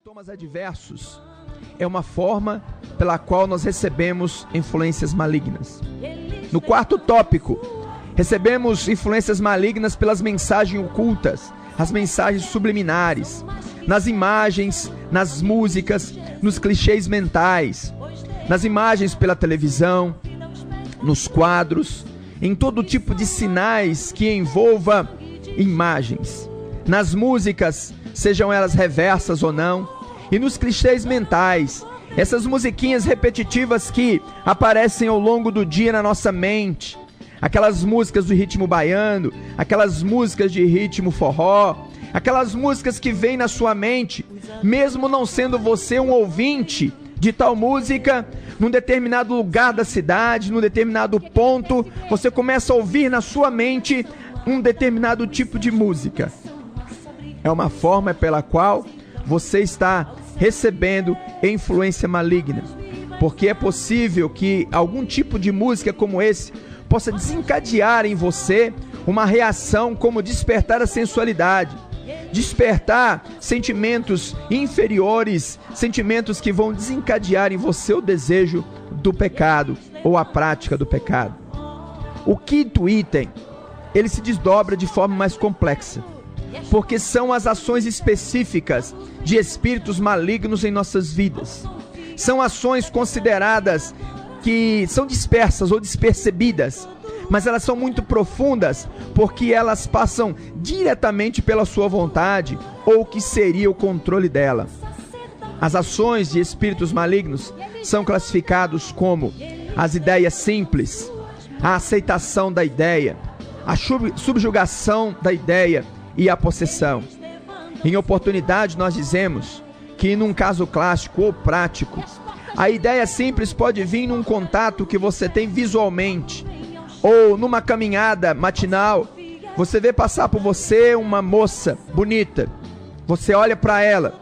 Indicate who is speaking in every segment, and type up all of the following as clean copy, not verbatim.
Speaker 1: Sintomas adversos é uma forma pela qual nós recebemos influências malignas. No quarto tópico, recebemos influências malignas pelas mensagens ocultas, as mensagens subliminares, nas imagens, nas músicas, nos clichês mentais, nas imagens pela televisão, nos quadros, em todo tipo de sinais que envolva imagens, nas músicas, sejam elas reversas ou não, e nos clichês mentais, essas musiquinhas repetitivas que aparecem ao longo do dia na nossa mente, aquelas músicas do ritmo baiano, aquelas músicas de ritmo forró, aquelas músicas que vêm na sua mente, mesmo não sendo você um ouvinte de tal música, num determinado lugar da cidade, num determinado ponto, você começa a ouvir na sua mente um determinado tipo de música. É uma forma pela qual você está recebendo influência maligna, porque é possível que algum tipo de música como esse possa desencadear em você uma reação como despertar a sensualidade, despertar sentimentos inferiores, sentimentos que vão desencadear em você o desejo do pecado ou a prática do pecado. O quinto item, ele se desdobra de forma mais complexa, porque são as ações específicas de espíritos malignos em nossas vidas. São ações consideradas que são dispersas ou despercebidas, mas elas são muito profundas, porque elas passam diretamente pela sua vontade, ou que seria o controle dela. As ações de espíritos malignos são classificados como as ideias simples, a aceitação da ideia, a subjugação da ideia e a possessão. Em oportunidade nós dizemos que num caso clássico ou prático, a ideia simples pode vir num contato que você tem visualmente, ou numa caminhada matinal, você vê passar por você uma moça bonita, você olha para ela,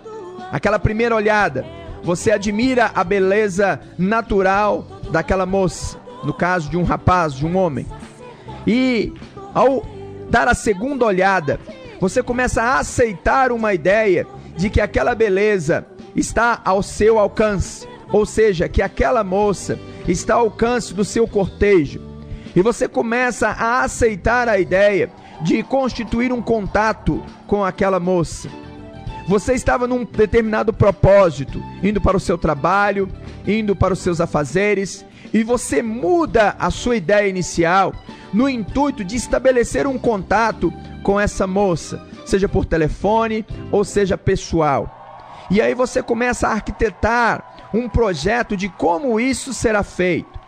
Speaker 1: aquela primeira olhada, você admira a beleza natural daquela moça, no caso de um rapaz, de um homem, e ao dar a segunda olhada, você começa a aceitar uma ideia de que aquela beleza está ao seu alcance, ou seja, que aquela moça está ao alcance do seu cortejo, e você começa a aceitar a ideia de constituir um contato com aquela moça. Você estava num determinado propósito, indo para o seu trabalho, indo para os seus afazeres, e você muda a sua ideia inicial no intuito de estabelecer um contato com essa moça, seja por telefone ou seja pessoal. E aí você começa a arquitetar um projeto de como isso será feito.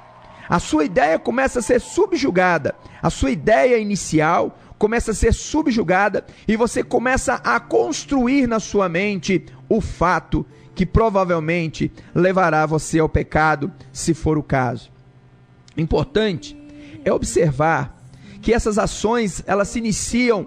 Speaker 1: A sua ideia começa a ser subjugada, a sua ideia inicial começa a ser subjugada e você começa a construir na sua mente o fato que provavelmente levará você ao pecado, se for o caso. Importante é observar que essas ações, elas se iniciam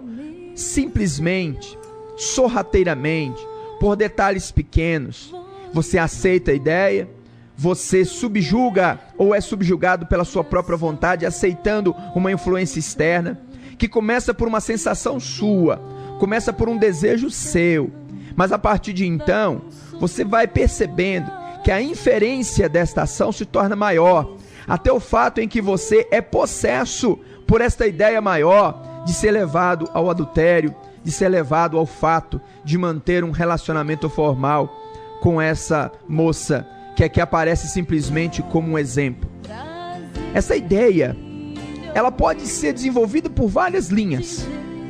Speaker 1: simplesmente, sorrateiramente, por detalhes pequenos. Você aceita a ideia, você subjuga ou é subjugado pela sua própria vontade, aceitando uma influência externa, que começa por uma sensação sua, começa por um desejo seu, mas a partir de então, você vai percebendo que a inferência desta ação se torna maior, até o fato em que você é possesso por esta ideia maior de ser levado ao adultério, de ser levado ao fato de manter um relacionamento formal com essa moça que aqui aparece simplesmente como um exemplo. Essa ideia, ela pode ser desenvolvida por várias linhas,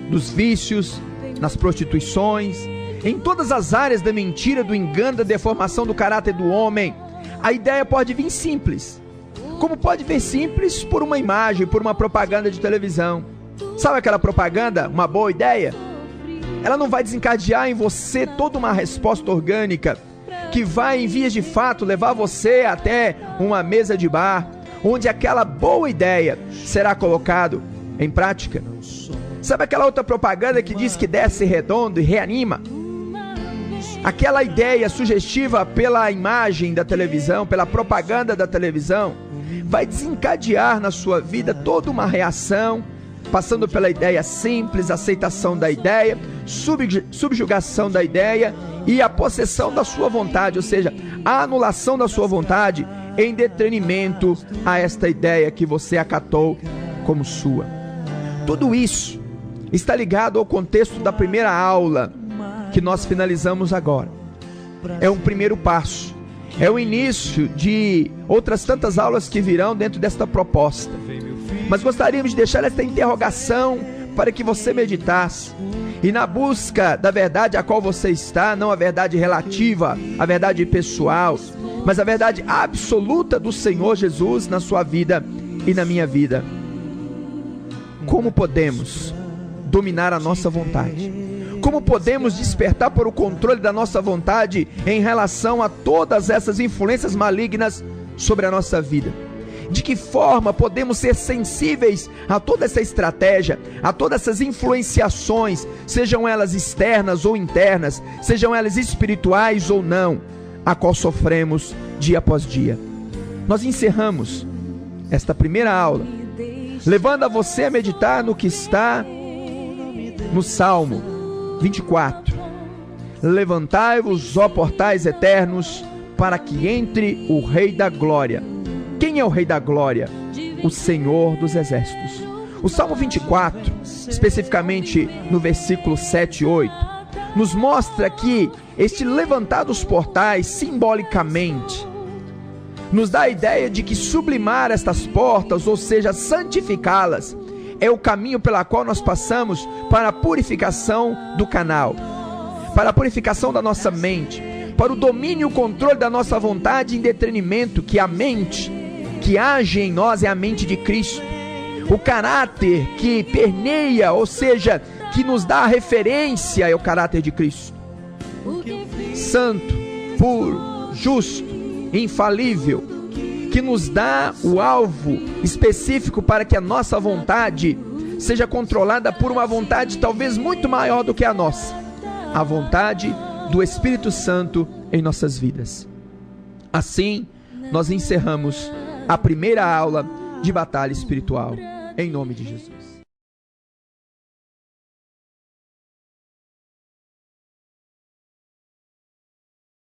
Speaker 1: dos vícios, nas prostituições, em todas as áreas da mentira, do engano, da deformação do caráter do homem. A ideia pode vir simples, como pode vir simples por uma imagem, por uma propaganda de televisão. Sabe aquela propaganda, uma boa ideia? Ela não vai desencadear em você toda uma resposta orgânica, que vai, em vias de fato, levar você até uma mesa de bar, onde aquela boa ideia será colocada em prática. Sabe aquela outra propaganda que diz que desce redondo e reanima? Aquela ideia sugestiva pela imagem da televisão, pela propaganda da televisão, vai desencadear na sua vida toda uma reação, passando pela ideia simples, aceitação da ideia, subjugação da ideia e a possessão da sua vontade, ou seja, a anulação da sua vontade em detrimento a esta ideia que você acatou como sua. Tudo isso está ligado ao contexto da primeira aula que nós finalizamos agora. É um primeiro passo, é o início de outras tantas aulas que virão dentro desta proposta. Mas gostaríamos de deixar esta interrogação para que você meditasse. E na busca da verdade a qual você está, não a verdade relativa, a verdade pessoal, mas a verdade absoluta do Senhor Jesus na sua vida e na minha vida. Como podemos dominar a nossa vontade? Como podemos despertar para o controle da nossa vontade em relação a todas essas influências malignas sobre a nossa vida? De que forma podemos ser sensíveis a toda essa estratégia, a todas essas influenciações, sejam elas externas ou internas, sejam elas espirituais ou não, a qual sofremos dia após dia? Nós encerramos esta primeira aula levando a você a meditar no que está no Salmo 24. Levantai-vos, ó portais eternos, para que entre o Rei da Glória. Quem é o Rei da Glória? O Senhor dos Exércitos. O Salmo 24, especificamente no versículo 7 e 8, nos mostra que este levantar dos portais, simbolicamente, nos dá a ideia de que sublimar estas portas, ou seja, santificá-las, é o caminho pela qual nós passamos para a purificação do canal, para a purificação da nossa mente, para o domínio e o controle da nossa vontade em detrimento, que a mente que age em nós é a mente de Cristo. O caráter que permeia, ou seja, que nos dá a referência, é o caráter de Cristo. Santo, puro, justo, infalível, que nos dá o alvo específico para que a nossa vontade seja controlada por uma vontade talvez muito maior do que a nossa, a vontade do Espírito Santo em nossas vidas. Assim, nós encerramos a primeira aula de batalha espiritual, em nome de Jesus.